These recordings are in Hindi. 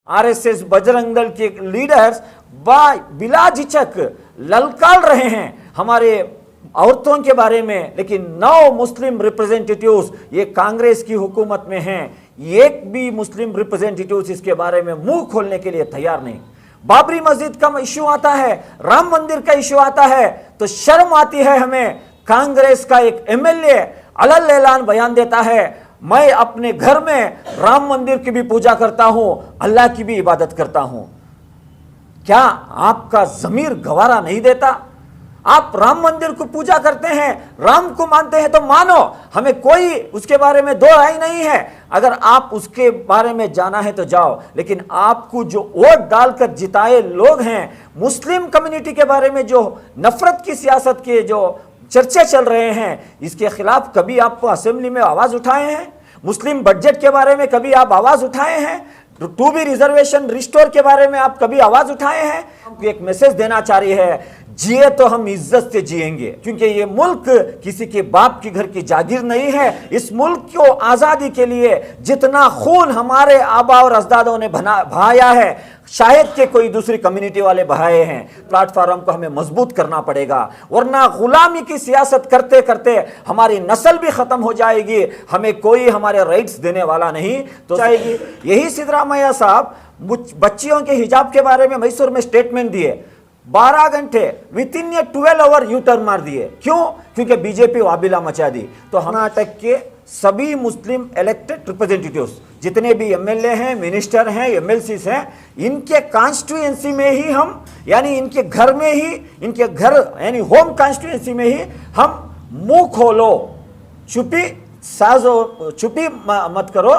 आरएसएस बजरंग दल के लीडर्स बिला झिझक ललकार रहे हैं हमारे औरतों के बारे में, लेकिन 9 मुस्लिम रिप्रेजेंटेटिव्स ये कांग्रेस की हुकूमत में हैं, एक भी मुस्लिम रिप्रेजेंटेटिव्स इसके बारे में मुंह खोलने के लिए तैयार नहीं। बाबरी मस्जिद का इश्यू आता है, राम मंदिर का इश्यू आता है तो शर्म आती है हमें। कांग्रेस का एक एमएलए अलल ऐलान बयान देता है, मैं अपने घर में राम मंदिर की भी पूजा करता हूं, अल्लाह की भी इबादत करता हूं। क्या आपका जमीर गवारा नहीं देता? आप राम मंदिर को पूजा करते हैं, राम को मानते हैं तो मानो, हमें कोई उसके बारे में दो राय नहीं है। अगर आप उसके बारे में जाना है तो जाओ, लेकिन आपको जो वोट डालकर जिताए लोग हैं, मुस्लिम कम्युनिटी के बारे में जो नफरत की सियासत के जो चर्चे चल रहे हैं, इसके खिलाफ कभी आप असेंबली में आवाज उठाए हैं? मुस्लिम बजट के बारे में कभी आप आवाज उठाए हैं? 2B रिजर्वेशन रिस्टोर के बारे में आप कभी आवाज उठाए हैं? हमको एक मैसेज देना चाह रही है, जिए तो हम इज्जत से जिएंगे, क्योंकि ये मुल्क किसी के बाप की घर की जागीर नहीं है। इस मुल्क को आजादी के लिए जितना खून हमारे आबा और अजदादों ने बहाया है, शायद के कोई दूसरी कम्युनिटी वाले बहाए हैं। प्लेटफॉर्म को हमें मजबूत करना पड़ेगा, वरना गुलामी की सियासत करते करते हमारी नस्ल भी खत्म हो जाएगी, हमें कोई हमारे राइट्स देने वाला नहीं तो जाएगी। यही सिद्धरामैया साहब बच्चियों के हिजाब के बारे में मैसूर में स्टेटमेंट दिए, 12 घंटे within 12 hour U turn मार दिए। क्यों? क्योंकि बीजेपी वाबिला मचा दी। तो कर्नाटक के सभी मुस्लिम इलेक्टेड रिप्रेजेंटेटिव्स जितने भी एमएलए हैं, मिनिस्टर हैं, एमएलसीज हैं, इनके कॉन्स्टिट्यूएंसी में ही हम, यानी इनके घर में ही, इनके घर यानी होम कॉन्स्टिट्यूएंसी में ही हम मुंह खोलो, चुप्पी साजो, चुप्पी मत करो,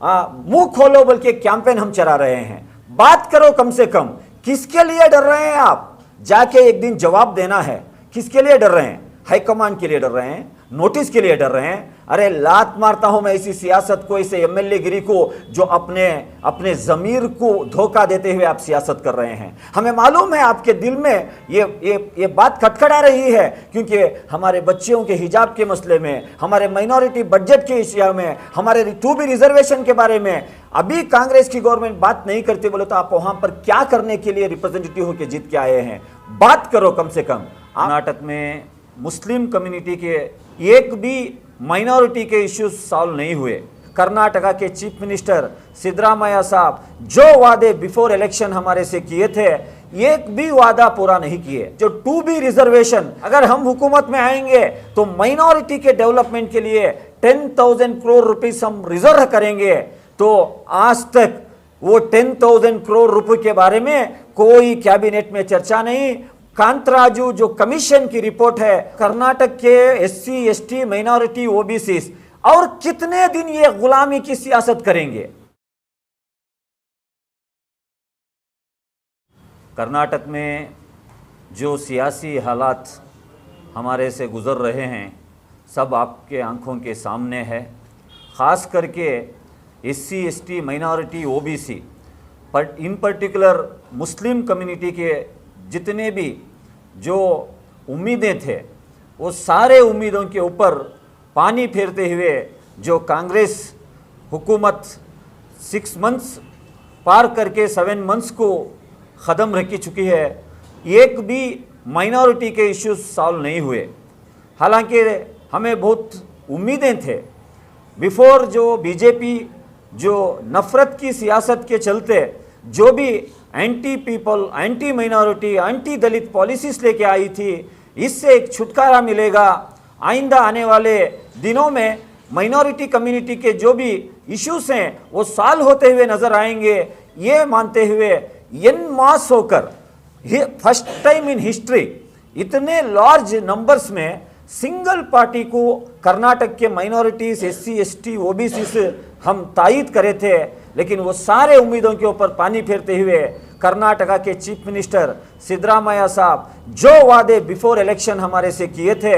मुंह खोलो बल्कि कैंपेन हम चला रहे हैं। बात करो कम से कम। किसके लिए डर रहे हैं आप? जाके एक दिन जवाब देना है। किसके लिए डर रहे हैं? हाईकमान के लिए डर रहे हैं? नोटिस के लिए डर रहे हैं? अरे लात मारता हूं मैं इसी सियासत को, इसे एमएलए गिरी को, जो अपने जमीर को धोखा देते हुए आप सियासत कर रहे हैं। हमें मालूम है आपके दिल में ये बात खटखटा रही है, क्योंकि हमारे बच्चियों के हिजाब के मसले में, हमारे माइनॉरिटी बजट के इश्यू में, हमारे 2B रिजर्वेशन के बारे में अभी कांग्रेस की गवर्नमेंट बात नहीं करती। बोले तो आप वहां पर क्या करने के लिए रिप्रेजेंटेटिव होकर जीत के आए हैं? बात करो कम से कम। कर्नाटक में मुस्लिम कम्युनिटी के एक भी माइनॉरिटी के इश्यूज सॉल्व नहीं हुए। कर्नाटका के चीफ मिनिस्टर सिद्धरामैया साहब जो वादे बिफोर इलेक्शन हमारे से किए थे, एक भी वादा पूरा नहीं किए। जो 2B रिजर्वेशन, अगर हम हुकूमत में आएंगे तो माइनॉरिटी के डेवलपमेंट के लिए 10,000 करोड़ रुपीस हम रिजर्व करेंगे, तो आज तक वो 10,000 करोड़ रुपए के बारे में कोई कैबिनेट में चर्चा नहीं। कांतराजू जो कमीशन की रिपोर्ट है, कर्नाटक के SC ST माइनॉरिटी OBC और कितने दिन ये गुलामी की सियासत करेंगे? कर्नाटक में जो सियासी हालात हमारे से गुजर रहे हैं, सब आपके आंखों के सामने है। ख़ास करके SC ST माइनॉरिटी OBC पर इन पर्टिकुलर मुस्लिम कम्युनिटी के जितने भी जो उम्मीदें थे, वो सारे उम्मीदों के ऊपर पानी फेरते हुए जो कांग्रेस हुकूमत 6 मंथ्स पार करके 7 मंथ्स को ख़त्म रख चुकी है, एक भी माइनॉरिटी के इश्यूज सॉल्व नहीं हुए। हालांकि हमें बहुत उम्मीदें थे। बिफोर जो बीजेपी जो नफ़रत की सियासत के चलते जो भी anti people, anti minority, anti Dalit policies लेके आई थी, इससे एक छुटकारा मिलेगा। आइंदा आने वाले दिनों में माइनॉरिटी कम्युनिटी के जो भी इश्यूज हैं वो सॉल्व होते हुए नजर आएंगे, ये मानते हुए एन मास होकर फर्स्ट टाइम इन हिस्ट्री इतने लार्ज नंबर्स में सिंगल पार्टी को कर्नाटक के माइनॉरिटीज, SC ST OBC से हम तायद करे थे, लेकिन वो सारे उम्मीदों के ऊपर पानी फेरते हुए कर्नाटका के चीफ मिनिस्टर सिद्धरामैया साहब जो वादे बिफोर इलेक्शन हमारे से किए थे,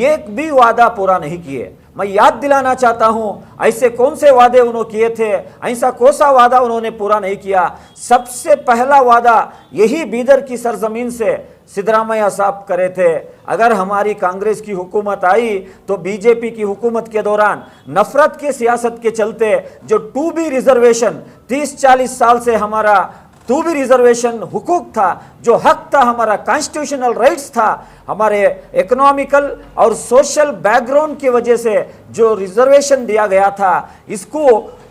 एक भी वादा पूरा नहीं किए। मैं याद दिलाना चाहता हूं, ऐसे कौन से वादे उन्होंने किए थे, ऐसा कौन सा वादा उन्होंने पूरा नहीं किया। सबसे पहला वादा यही बीदर की सरजमीन से सिद्धरामैया साहब करे थे, अगर हमारी कांग्रेस की हुकूमत आई तो बीजेपी की हुकूमत के दौरान नफरत के सियासत के चलते जो 2B रिजर्वेशन 30-40 साल से हमारा 2B रिजर्वेशन हुकूक था, जो हक था, हमारा कॉन्स्टिट्यूशनल राइट्स था, हमारे इकोनॉमिकल और सोशल बैकग्राउंड की वजह से जो रिजर्वेशन दिया गया था, इसको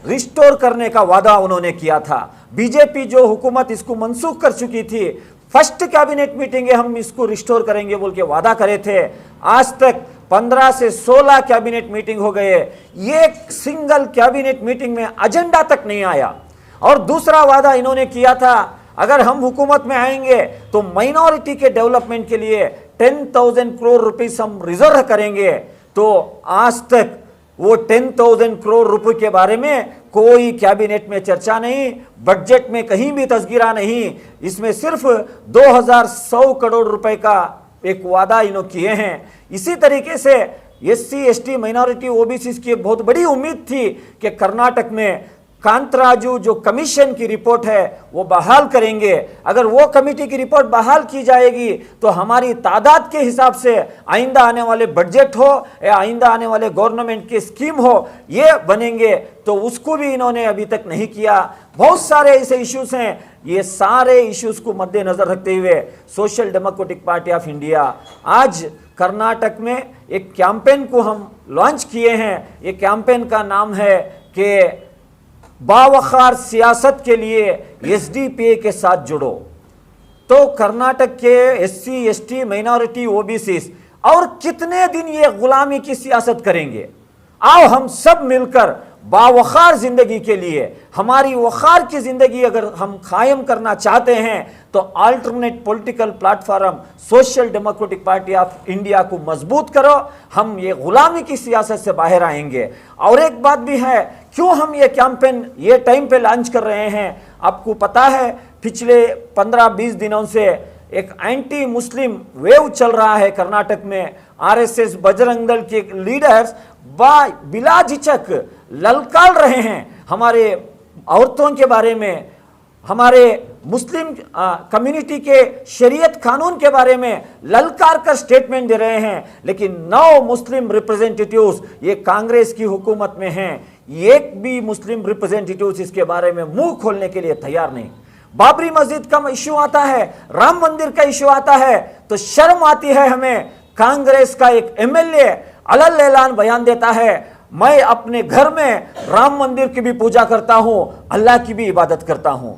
रिस्टोर करने का वादा उन्होंने किया था। बीजेपी जो हुकूमत इसको मनसूख कर चुकी थी, फर्स्ट कैबिनेट मीटिंग हम इसको रिस्टोर करेंगे बोल के वादा करे थे। आज तक 15 से 16 कैबिनेट मीटिंग हो गए, एक सिंगल कैबिनेट मीटिंग में एजेंडा तक नहीं आया। और दूसरा वादा इन्होंने किया था, अगर हम हुकूमत में आएंगे तो माइनॉरिटी के डेवलपमेंट के लिए 10,000 करोड़ रुपीस हम रिजर्व करेंगे। तो आज तक वो 10,000 करोड़ रुपए के बारे में कोई कैबिनेट में चर्चा नहीं, बजट में कहीं भी तस्गिरा नहीं। इसमें सिर्फ 2,100 करोड़ रुपए का एक वादा इन्होंने किए हैं। इसी तरीके से SC ST माइनॉरिटी OBC की बहुत बड़ी उम्मीद थी कि कर्नाटक में कांतराजू जो कमीशन की रिपोर्ट है वो बहाल करेंगे। अगर वो कमेटी की रिपोर्ट बहाल की जाएगी तो हमारी तादाद के हिसाब से आइंदा आने वाले बजट हो या आइंदा आने वाले गवर्नमेंट की स्कीम हो, ये बनेंगे। तो उसको भी इन्होंने अभी तक नहीं किया। बहुत सारे ऐसे इश्यूज हैं, ये सारे इश्यूज को मद्देनजर रखते हुए social democratic party of India आज कर्नाटक में एक कैंपेन को हम लॉन्च किए हैं। ये कैंपेन का नाम है कि बावखार सियासत के लिए SDPA के साथ जुड़ो। तो कर्नाटक के SC ST माइनॉरिटी OBC और कितने दिन ये गुलामी की सियासत करेंगे? आओ हम सब मिलकर बावखार जिंदगी के लिए, हमारी वखार की जिंदगी अगर हम कायम करना चाहते हैं तो alternate political platform social democratic party of India को मजबूत करो। हम ये गुलामी की सियासत से बाहर आएंगे। और एक बात भी है, क्यों हम ये कैंपेन ये टाइम पे लॉन्च कर रहे हैं? आपको पता है पिछले 15-20 दिनों से एक एंटी मुस्लिम वेव चल रहा है कर्नाटक में। RSS बजरंग दल के लीडर्स बिला झिझक ललकार रहे हैं हमारे औरतों के बारे में, हमारे मुस्लिम कम्युनिटी के शरीयत कानून के बारे में ललकार कर स्टेटमेंट दे रहे हैं। लेकिन 9 मुस्लिम रिप्रेजेंटेटिव्स ये कांग्रेस की हुकूमत में हैं, एक भी मुस्लिम रिप्रेजेंटेटिव्स इसके बारे में मुंह खोलने के लिए तैयार नहीं। बाबरी मस्जिद का इश्यू आता है, राम मंदिर का इश्यू आता है तो शर्म आती है हमें। कांग्रेस का एक MLA अलल ऐलान बयान देता है, मैं अपने घर में राम मंदिर की भी पूजा करता हूं, अल्लाह की भी इबादत करता हूं।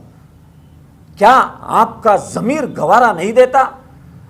क्या आपका जमीर गवारा नहीं देता?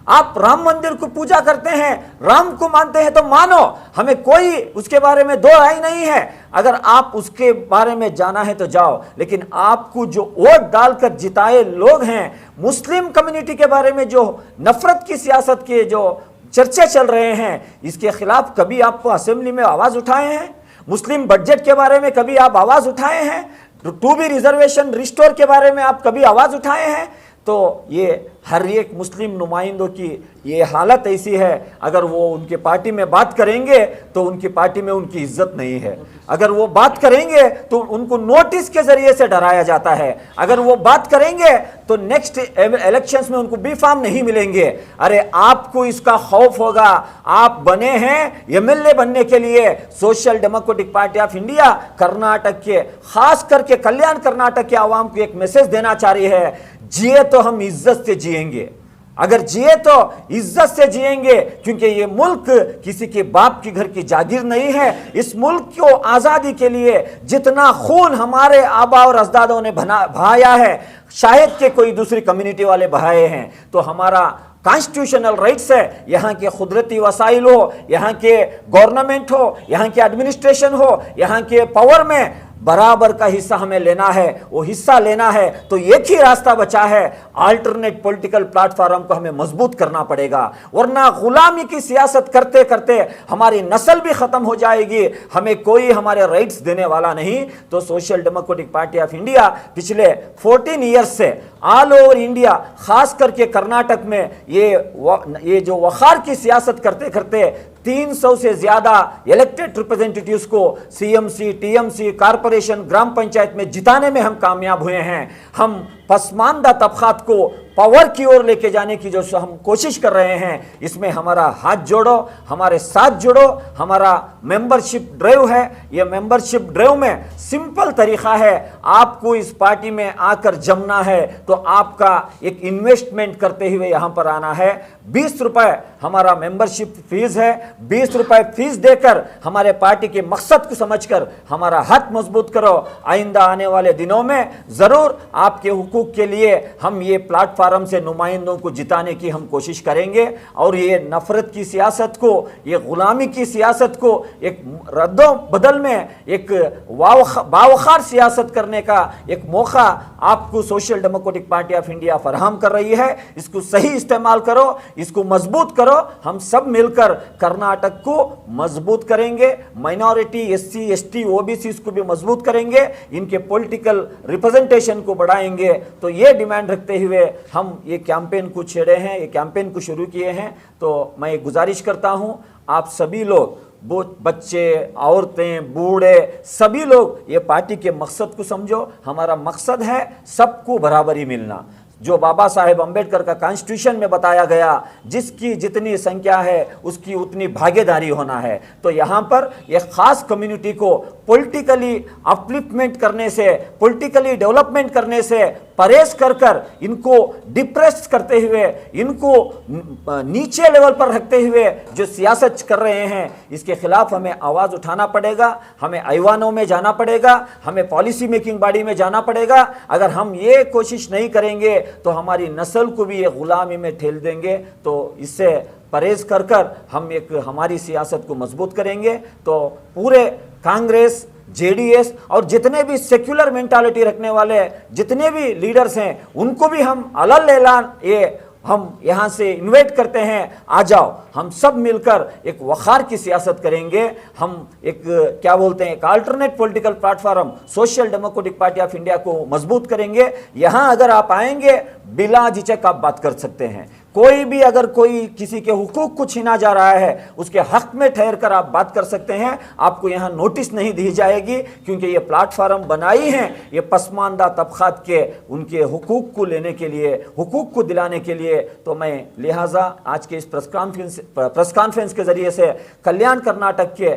आप राम मंदिर को पूजा करते हैं, राम को मानते हैं तो मानो, हमें कोई उसके बारे में दो राय नहीं है। अगर आप उसके बारे में जाना है तो जाओ, लेकिन आपको जो वोट डालकर जिताए लोग हैं, मुस्लिम कम्युनिटी के बारे में जो नफरत की सियासत के जो चर्चे चल रहे हैं, इसके खिलाफ कभी आप असेंबली में आवाज उठाए हैं? मुस्लिम बजट के बारे में कभी आप आवाज उठाए हैं? 2B रिजर्वेशन रिस्टोर के बारे में आप कभी आवाज उठाए हैं? तो ये हर एक मुस्लिम नुमाइंदों की ये हालत ऐसी है, अगर वो उनके पार्टी में बात करेंगे तो उनकी पार्टी में उनकी इज्जत नहीं है। अगर वो बात करेंगे तो उनको नोटिस के जरिए से डराया जाता है। अगर वो बात करेंगे तो नेक्स्ट इलेक्शंस में उनको B.Pharm नहीं मिलेंगे। अरे आपको इसका खौफ होगा। आप बने हैं MLA बनने के लिए। Social democratic party of India Karnataka के, खास करके कल्याण कर्नाटक के आवाम को एक मैसेज देना चाह रही है, जिए तो हम इज्जत से जिएंगे। अगर जिए तो इज्जत से जिएंगे, क्योंकि ये मुल्क किसी के बाप की घर की जागीर नहीं है। इस मुल्क को आज़ादी के लिए जितना खून हमारे आबा और अजदादों ने बहाया है, शायद के कोई दूसरी कम्युनिटी वाले बहाए हैं। तो हमारा कॉन्स्टिट्यूशनल राइट्स है, यहाँ के कुदरती वसाइल हो, यहाँ के गवर्नमेंट हो, यहाँ के एडमिनिस्ट्रेशन हो, यहाँ के पावर में बराबर का हिस्सा हमें लेना है। वो हिस्सा लेना है तो एक ही रास्ता बचा है, अल्टरनेट पॉलिटिकल प्लेटफॉर्म को हमें मजबूत करना पड़ेगा, वरना गुलामी की सियासत करते करते हमारी नस्ल भी खत्म हो जाएगी, हमें कोई हमारे राइट्स देने वाला नहीं। तो social democratic party of India पिछले 14 ईयर्स से ऑल ओवर इंडिया, खास करके कर्नाटक में ये जो वखार की सियासत करते करते 300 से ज्यादा इलेक्टेड रिप्रेजेंटेटिव्स को सीएमसी, टीएमसी, कारपोरेशन, ग्राम पंचायत में जिताने में हम कामयाब हुए हैं। हम पसमानदा तबकात को पावर की ओर लेके जाने की जो हम कोशिश कर रहे हैं, इसमें हमारा हाथ जोड़ो, हमारे साथ जुड़ो। हमारा मेंबरशिप ड्राइव है। ये मेंबरशिप ड्राइव में सिंपल तरीका है, आपको इस पार्टी में आकर जमना है तो आपका एक इन्वेस्टमेंट करते हुए यहां पर आना है। 20 रुपए हमारा मेंबरशिप फीस है। 20 रुपए फीस देकर हमारे पार्टी के मकसद को समझकर हमारा हाथ मजबूत करो। आइंदा आने वाले दिनों में जरूर आपके हुकूक के लिए हम ये प्लेटफॉर्म से नुमाइंदों को जिताने की हम कोशिश करेंगे और ये नफरत की सियासत को, ये गुलामी की सियासत को एक रद्दो बदल में एक बावखार सियासत करने का एक मौका आपको social democratic party of India फराहम कर रही है। इसको सही इस्तेमाल करो, इसको मजबूत करो। हम सब मिलकर कर्नाटक को मजबूत करेंगे, माइनॉरिटी, एससी, एसटी, ओबीसी को भी मजबूत करेंगे, इनके पॉलिटिकल रिप्रेजेंटेशन को बढ़ाएंगे। तो ये डिमांड रखते हुए हम ये कैंपेन को छेड़े हैं, ये कैंपेन को शुरू किए हैं। तो मैं गुजारिश करता हूं आप सभी लोग, बच्चे, औरतें, बूढ़े, सभी लोग ये पार्टी के मकसद को समझो। हमारा मकसद है सबको बराबरी मिलना, जो बाबा साहेब अंबेडकर का कॉन्स्टिट्यूशन में बताया गया, जिसकी जितनी संख्या है उसकी उतनी भागीदारी होना है। तो यहाँ पर एक खास कम्युनिटी को पॉलिटिकली अपलिफ्टमेंट करने से, पॉलिटिकली डेवलपमेंट करने से परहेज कर इनको डिप्रेस करते हुए, इनको नीचे लेवल पर रखते हुए जो सियासत कर रहे हैं, इसके खिलाफ हमें आवाज़ उठाना पड़ेगा। हमें ऐवानों में जाना पड़ेगा, हमें पॉलिसी मेकिंग बॉडी में जाना पड़ेगा। अगर हम ये कोशिश नहीं करेंगे तो हमारी नस्ल को भी ये गुलामी में ठेल देंगे। तो इससे परहेज कर हम एक हमारी सियासत को मजबूत करेंगे। तो पूरे कांग्रेस, जेडीएस और जितने भी सेक्युलर मेंटालिटी रखने वाले जितने भी लीडर्स हैं, उनको भी हम अलग ऐलान ये हम यहाँ से इन्वाइट करते हैं, आ जाओ, हम सब मिलकर एक वखार की सियासत करेंगे। हम एक क्या बोलते हैं, एक alternate political platform social democratic party of India को मजबूत करेंगे। यहाँ अगर आप आएंगे बिला झिझक आप बात कर सकते हैं। कोई भी अगर कोई किसी के हुकूक को छीना जा रहा है, उसके हक में ठहर कर आप बात कर सकते हैं। आपको यहाँ नोटिस नहीं दी जाएगी, क्योंकि ये प्लेटफॉर्म बनाई है ये पसमानदा तबकात के उनके हुकूक को लेने के लिए, हुकूक को दिलाने के लिए। तो मैं लिहाजा आज के इस प्रेस कॉन्फ्रेंस के जरिए से कल्याण कर्नाटक के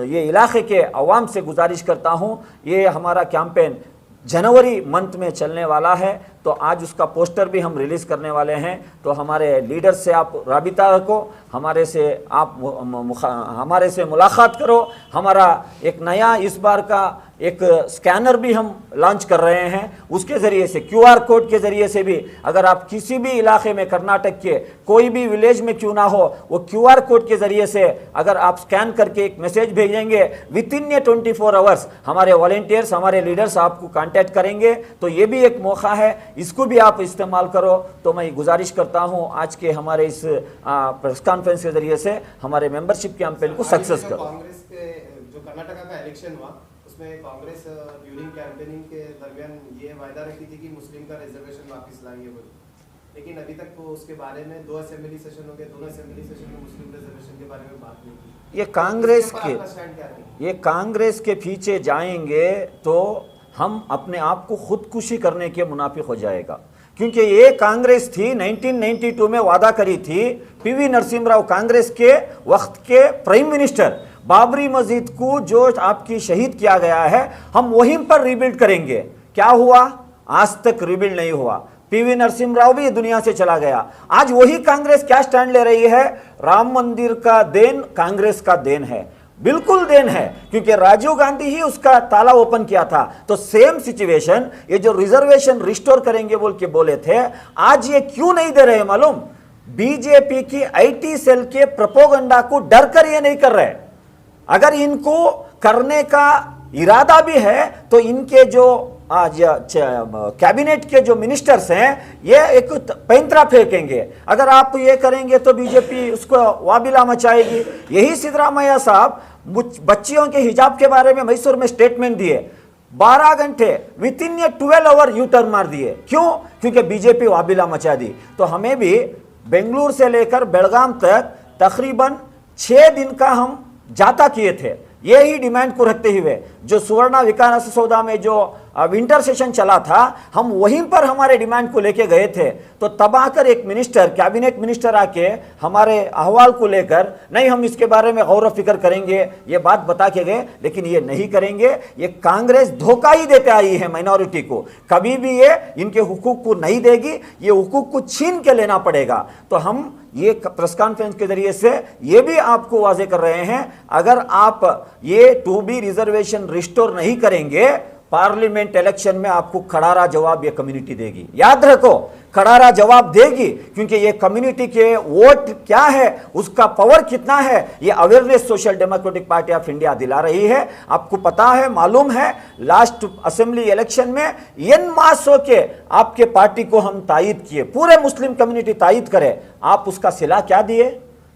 ये इलाके के अवाम से गुजारिश करता हूँ, ये हमारा कैंपेन जनवरी मंथ में चलने वाला है। तो आज उसका पोस्टर भी हम रिलीज़ करने वाले हैं। तो हमारे लीडर से आप राबिता रखो, हमारे से मुलाकात करो। हमारा एक नया इस बार का एक स्कैनर भी हम लॉन्च कर रहे हैं, उसके ज़रिए से QR कोड के ज़रिए से भी अगर आप किसी भी इलाके में कर्नाटक के कोई भी विलेज में क्यों ना हो, वो QR कोड के ज़रिए से अगर आप स्कैन करके एक मैसेज भेजेंगे, विद इन 24 आवर्स हमारे वॉलेंटियर्स, हमारे लीडर्स आपको कांटेक्ट करेंगे। तो ये भी एक मौका है, इसको भी आप इस्तेमाल करो। तो मैं गुजारिश करता हूँ आज के हमारे इस प्रेस कॉन्फ्रेंस के ज़रिए से हमारे मेंबरशिप कैंपेन को सक्सेस करो। कांग्रेस के जो कर्नाटक का इलेक्शन हुआ, उसमें कांग्रेस ड्यूरिंग कैंपेनिंग के दरमियान ये वायदा रखी थी कि मुस्लिम का रिजर्वेशन वापस लाएंगे बोले, लेकिन अभी तक तो उसके बारे में 2 असेंबली सेशन हो गए, दोनों असेंबली सेशन में मुस्लिम रिजर्वेशन के बारे में बात नहीं की। ये कांग्रेस के पीछे जाएंगे तो हम अपने आप को खुदकुशी करने के मुनाफिक हो जाएगा, क्योंकि ये कांग्रेस थी 1992 में वादा करी थी। पीवी नरसिम्हा कांग्रेस के वक्त के प्राइम मिनिस्टर, बाबरी मस्जिद को जो आपकी शहीद किया गया है, हम वहीं पर रिबिल्ड करेंगे। क्या हुआ? आज तक रिबिल्ड नहीं हुआ। पीवी नरसिम्हा भी दुनिया से चला गया। आज वही कांग्रेस क्या स्टैंड ले रही है? राम मंदिर का देन कांग्रेस का देन है, बिल्कुल देन है, क्योंकि राजीव गांधी ही उसका ताला ओपन किया था। तो सेम सिचुएशन, ये जो रिजर्वेशन रिस्टोर करेंगे बोल के बोले थे, आज ये क्यों नहीं दे रहे मालूम? बीजेपी की IT सेल के प्रोपोगंडा को डर कर ये नहीं कर रहे। अगर इनको करने का इरादा भी है तो इनके जो आज कैबिनेट के जो मिनिस्टर्स हैं, ये एक पैंतरा फेंकेंगे। अगर आप ये करेंगे तो बीजेपी उसको वाबिला मचाएगी। यही सिद्धरामैया साहब बच्चियों के हिजाब के बारे में मैसूर में स्टेटमेंट दिए, 12 घंटे within 12 hour U turn मार दिए। क्यों? क्योंकि बीजेपी वाबिला मचा दी। तो हमें भी बेंगलुरु से लेकर बेलगाम तक तकरीबन 6 दिन का हम जाता किए थे। ये ही डिमांड को रखते हुए जो सुवर्णा विकास सौदा में जो विंटर सेशन चला था, हम वहीं पर हमारे डिमांड को लेके गए थे। तो तब आकर एक मिनिस्टर, कैबिनेट मिनिस्टर आके हमारे अहवाल को लेकर नहीं हम इसके बारे में गौर फिक्र करेंगे, ये बात बता के गए, लेकिन ये नहीं करेंगे। ये कांग्रेस धोखा ही देते आई है माइनॉरिटी को, कभी भी ये इनके हुकूक को नहीं देगी, ये हुकूक को छीन के लेना पड़ेगा। तो हम ये प्रेस कॉन्फ्रेंस के जरिए से ये भी आपको वाजे कर रहे हैं, अगर आप ये 2B रिजर्वेशन रिस्टोर नहीं करेंगे, पार्लियामेंट इलेक्शन में आपको खड़ारा जवाब ये कम्युनिटी देगी। याद रखो, खड़ारा जवाब देगी, क्योंकि ये कम्युनिटी के वोट क्या है, उसका पावर कितना है, ये awareness social democratic party of India दिला रही है। आपको पता है, मालूम है, लास्ट असेंबली इलेक्शन में एन मास होके आपके पार्टी को हम तायद किए, पूरे मुस्लिम कम्युनिटी तायद करे, आप उसका सिला क्या दिए?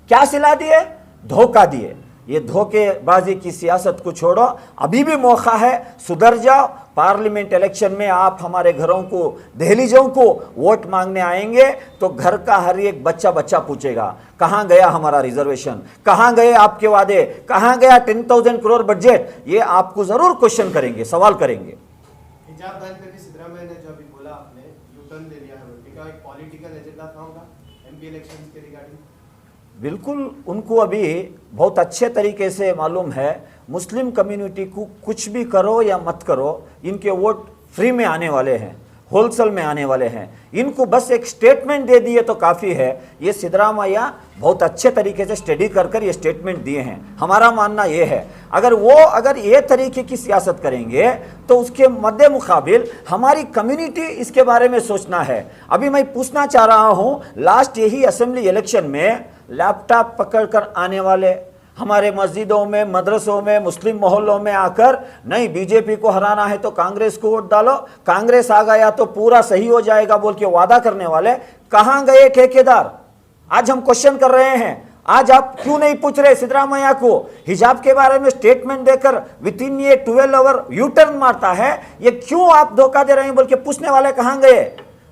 क्या सिला दिए? धोखा दिए। ये धोखेबाजी की सियासत को छोड़ो, अभी भी मौका है, सुधर जाओ। पार्लियामेंट इलेक्शन में आप हमारे घरों को, दहलीजों को वोट मांगने आएंगे तो घर का हर एक बच्चा पूछेगा कहां गया हमारा रिजर्वेशन, कहां गए आपके वादे, कहां गया 10,000 करोड़ बजट, ये आपको जरूर क्वेश्चन करेंगे, सवाल करेंगे। हिजाब बैन पे भी सिद्धरामैया ने जो अभी बोला, आपने यू टर्न ले लिया है, उनका एक पॉलिटिकल एजेंडा था उनका एमपी इलेक्शंस के रिगार्डिंग। बिल्कुल, उनको अभी बहुत अच्छे तरीके से मालूम है, मुस्लिम कम्युनिटी को कुछ भी करो या मत करो, इनके वोट फ्री में आने वाले हैं, होलसेल में आने वाले हैं। इनको बस एक स्टेटमेंट दे दिए तो काफ़ी है। ये सिद्धरामैया बहुत अच्छे तरीके से स्टडी कर ये स्टेटमेंट दिए हैं। हमारा मानना ये है, अगर ये तरीके की सियासत करेंगे तो उसके मद्दे मुकाबिल हमारी कम्युनिटी इसके बारे में सोचना है। अभी मैं पूछना चाह रहा हूँ, लास्ट यही असेंबली इलेक्शन में लैपटॉप पकड़कर आने वाले हमारे मस्जिदों में, मदरसों में, मुस्लिम मोहल्लों में आकर नहीं बीजेपी को हराना है तो कांग्रेस को वोट डालो, कांग्रेस आ गया तो पूरा सही हो जाएगा बोल के वादा करने वाले कहां गए ठेकेदार? आज हम क्वेश्चन कर रहे हैं, आज आप क्यों नहीं पूछ रहे सिद्धरामैया को? हिजाब के बारे में स्टेटमेंट देकर विद इन ये 12 आवर यू टर्न मारता है, ये क्यों आप धोखा दे रहे हैं बोल के पूछने वाले कहां गए?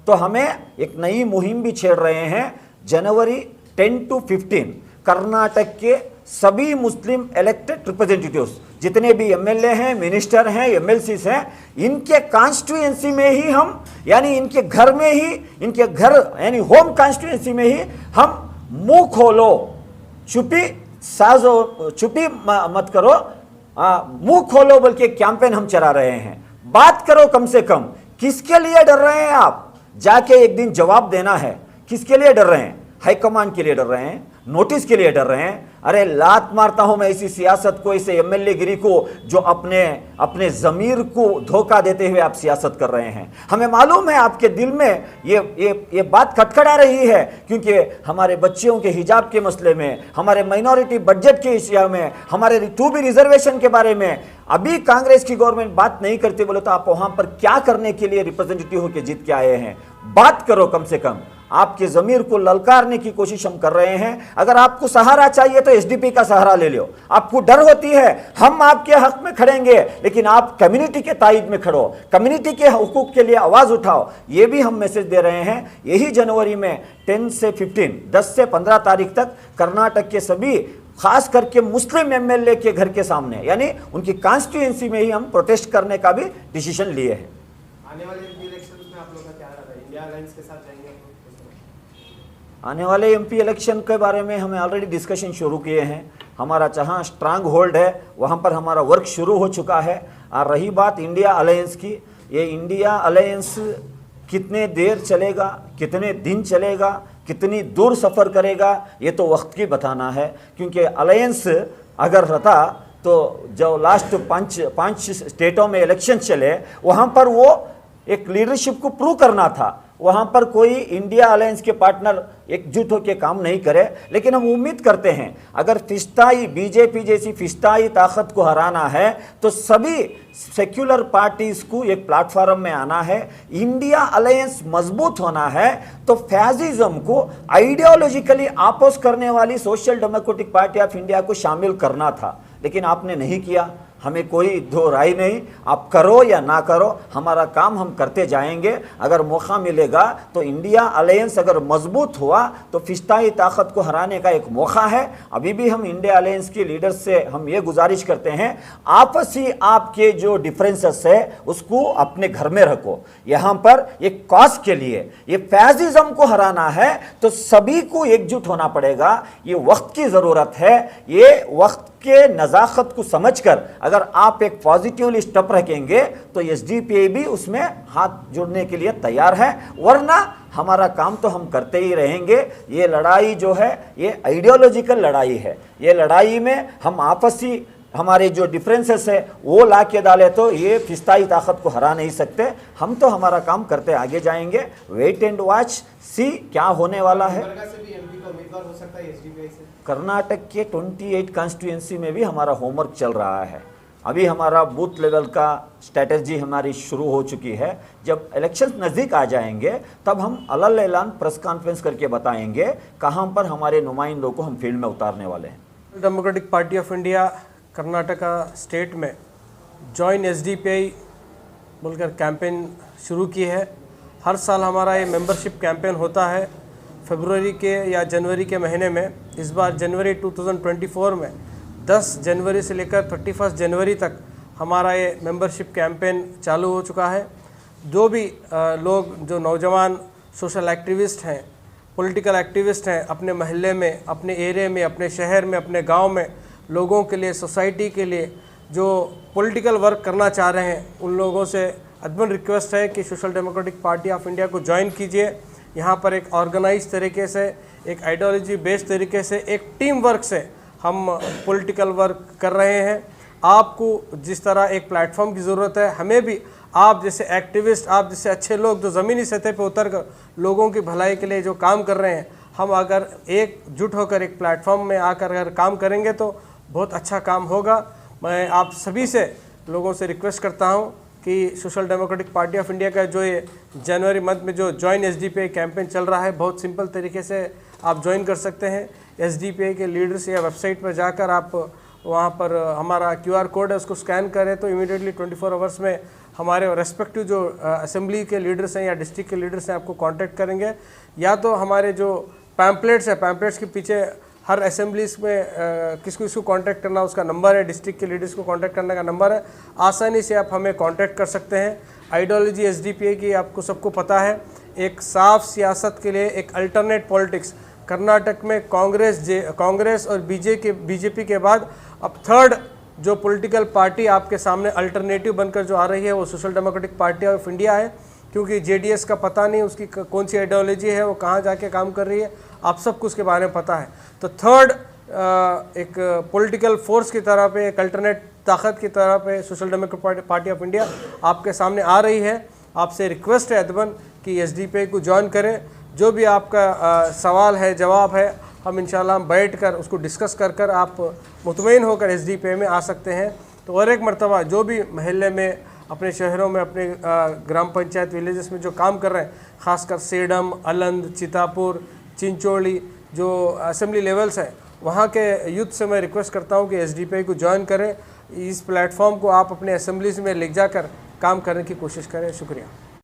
तो हमें एक नई मुहिम भी छेड़ रहे हैं। जनवरी 10 to 15 कर्नाटक के सभी मुस्लिम इलेक्टेड रिप्रेजेंटेटिव्स, जितने भी एमएलए हैं, मिनिस्टर हैं, एमएलसीज हैं, इनके कॉन्स्टिट्यूएंसी में ही हम, यानी इनके घर में ही, इनके घर यानी होम कॉन्स्टिट्यूएंसी में ही हम मुंह खोलो, चुप्पी मत करो, मुंह खोलो बोल के कैंपेन हम चला रहे हैं। बात करो कम से कम। किसके लिए डर रहे हैं आप? जाके एक दिन जवाब देना है। किसके लिए डर रहे हैं? हाईकमान के लिए डर रहे हैं, नोटिस के लिए डर रहे हैं। अरे लात मारता हूं मैं ऐसी सियासत को, ऐसे एमएलए गिरी को जो अपने जमीर को धोखा देते हुए आप सियासत कर रहे हैं। हमें मालूम है आपके दिल में ये बात खटखटा रही है, क्योंकि हमारे बच्चियों के हिजाब के मसले में, हमारे माइनॉरिटी बजट के इश्यू में, हमारे 2B रिजर्वेशन के बारे में अभी कांग्रेस की गवर्नमेंट बात नहीं करती। बोले तो आप वहां पर क्या करने के लिए रिप्रेजेंटेटिव होकर जीत के आए हैं? बात करो कम से कम। आपके जमीर को ललकारने की कोशिश हम कर रहे हैं। अगर आपको सहारा चाहिए तो एसडीपी का सहारा ले लो। आपको डर होती है, हम आपके हक में खड़ेंगे, लेकिन आप कम्युनिटी के तायद में खड़ो, कम्युनिटी के हुकूक के लिए आवाज उठाओ। ये भी हम मैसेज दे रहे हैं। यही जनवरी में 10 से 15, 10 से 15 तारीख तक कर्नाटक के सभी, खास करके मुस्लिम एमएलए के घर के सामने, यानी उनकी कॉन्स्टिट्यूएंसी में ही हम प्रोटेस्ट करने का भी डिसीजन लिए हैं। आने वाले इलेक्शंस में आप लोगों का क्या रहता है? इंडिया अलायंस के साथ जाएंगे? आने वाले एमपी इलेक्शन के बारे में हमें ऑलरेडी डिस्कशन शुरू किए हैं। हमारा जहां स्ट्रांग होल्ड है वहां पर हमारा वर्क शुरू हो चुका है। और रही बात इंडिया अलायंस की, ये इंडिया अलायंस कितने देर चलेगा, कितने दिन चलेगा, कितनी दूर सफ़र करेगा, ये तो वक्त की बताना है। क्योंकि अलायंस अगर रहता तो जो लास्ट पाँच स्टेटों में इलेक्शन चले वहाँ पर वो एक लीडरशिप को प्रूव करना था। वहाँ पर कोई इंडिया अलायंस के पार्टनर एकजुट होकर काम नहीं करे। लेकिन हम उम्मीद करते हैं अगर फिस्ताई बीजेपी जैसी फिस्ताई ताकत को हराना है तो सभी सेक्युलर पार्टीज़ को एक प्लेटफॉर्म में आना है। इंडिया अलायंस मजबूत होना है तो फैसिज्म को आइडियोलॉजिकली अपोज करने वाली social democratic party of India को शामिल करना था, लेकिन आपने नहीं किया। हमें कोई दो राय नहीं, आप करो या ना करो, हमारा काम हम करते जाएंगे। अगर मौका मिलेगा तो इंडिया अलायंस अगर मजबूत हुआ तो फिस्ताई ताकत को हराने का एक मौका है। अभी भी हम इंडिया अलायंस के लीडर्स से हम ये गुजारिश करते हैं, आपसी आपके जो डिफरेंसेस है उसको अपने घर में रखो। यहाँ पर एक कॉज के लिए, ये फैसिज्म को हराना है तो सभी को एकजुट होना पड़ेगा। ये वक्त की ज़रूरत है। ये वक्त के नज़ाकत को समझकर अगर आप एक पॉजिटिवली स्टेप रखेंगे तो एसडीपीआई भी उसमें हाथ जोड़ने के लिए तैयार है, वरना हमारा काम तो हम करते ही रहेंगे। ये लड़ाई जो है ये आइडियोलॉजिकल लड़ाई है। ये लड़ाई में हम आपसी हमारे जो डिफरेंसेस है वो ला के डाले तो ये फिस्ताई ताकत को हरा नहीं सकते। हम तो हमारा काम करते आगे जाएंगे। वेट एंड वॉच, सी क्या होने वाला है। कर्नाटक के 28 कॉन्स्टिट्यूएंसी में भी हमारा होमवर्क चल रहा है। अभी हमारा बूथ लेवल का स्ट्रेटजी हमारी शुरू हो चुकी है। जब इलेक्शन नज़दीक आ जाएंगे तब हम अलग ऐलान प्रेस कॉन्फ्रेंस करके बताएंगे कहाँ पर हमारे नुमाइंदों को हम फील्ड में उतारने वाले हैं। Democratic party of India Karnataka state में जॉइन एसडीपीआई बोलकर कैंपेन शुरू की है। हर साल हमारा ये मेंबरशिप कैंपेन होता है फरवरी के या जनवरी के महीने में। इस बार जनवरी 2024 में 10 जनवरी से लेकर 31 जनवरी तक हमारा ये मेंबरशिप कैंपेन चालू हो चुका है। जो भी लोग, जो नौजवान सोशल एक्टिविस्ट हैं, पॉलिटिकल एक्टिविस्ट हैं, अपने महल्ले में, अपने एरिया में, अपने शहर में, अपने गांव में लोगों के लिए, सोसाइटी के लिए जो पॉलिटिकल वर्क करना चाह रहे हैं, उन लोगों से अदबन रिक्वेस्ट है कि social democratic party of India को ज्वाइन कीजिए। यहाँ पर एक ऑर्गेनाइज तरीके से, एक आइडियोलॉजी बेस्ड तरीके से, एक टीम वर्क से हम पॉलिटिकल वर्क कर रहे हैं। आपको जिस तरह एक प्लेटफॉर्म की ज़रूरत है, हमें भी आप जैसे एक्टिविस्ट, आप जैसे अच्छे लोग जो ज़मीनी सतह पर उतर कर लोगों की भलाई के लिए जो काम कर रहे हैं, हम अगर एकजुट होकर एक प्लेटफॉर्म में आकर अगर काम करेंगे तो बहुत अच्छा काम होगा। मैं आप सभी से लोगों से रिक्वेस्ट करता हूं कि social democratic party of India का जो ये जनवरी मंथ में जो जॉइन एसडीपीआई कैंपेन चल रहा है, बहुत सिंपल तरीके से आप ज्वाइन कर सकते हैं। एसडीपीआई के लीडर्स या वेबसाइट पर जाकर आप वहां पर हमारा QR कोड है उसको स्कैन करें तो इमीडिएटली 24 आवर्स में हमारे रेस्पेक्टिव जो असेंबली के लीडर्स हैं या डिस्ट्रिक्ट के लीडर्स हैं आपको कॉन्टैक्ट करेंगे। या तो हमारे जो पैम्पलेट्स है, पैम्पलेट्स के पीछे हर असेंबलीज में किसको कांटेक्ट करना उसका नंबर है, डिस्ट्रिक्ट के लीडर्स को कांटेक्ट करने का नंबर है। आसानी से आप हमें कांटेक्ट कर सकते हैं। आइडियोलॉजी एसडीपीआई की आपको सबको पता है, एक साफ सियासत के लिए एक अल्टरनेट पॉलिटिक्स। कर्नाटक में कांग्रेस और बीजेपी के बाद अब थर्ड जो पॉलिटिकल पार्टी आपके सामने अल्टरनेटिव बनकर जो आ रही है वो social democratic party of India है। क्योंकि जेडीएस का पता नहीं उसकी कौन सी आइडियोलॉजी है, वो कहाँ जाके काम कर रही है, आप सबको उसके बारे में पता है। तो थर्ड एक पॉलिटिकल फोर्स की तरह पे, एक अल्टरनेट ताकत की तरह पे social democratic party of India आपके सामने आ रही है। आपसे रिक्वेस्ट है अदबन कि एसडीपीआई को ज्वाइन करें। जो भी आपका सवाल है, जवाब है, हम इंशाल्लाह बैठ कर उसको डिस्कस कर आप मुतमईन होकर एसडीपीआई में आ सकते हैं। तो और एक मरतबा जो भी महल्ले में, अपने शहरों में, अपने ग्राम पंचायत विलेजेस में जो काम कर रहे हैं, ख़ासकर सेडम, अलंद, चितापुर, चिंचोली जो असेंबली लेवल्स हैं, वहाँ के यूथ से मैं रिक्वेस्ट करता हूँ कि एसडीपीआई को ज्वाइन करें। इस प्लेटफॉर्म को आप अपने असेंबलीज में ले जाकर काम करने की कोशिश करें। शुक्रिया।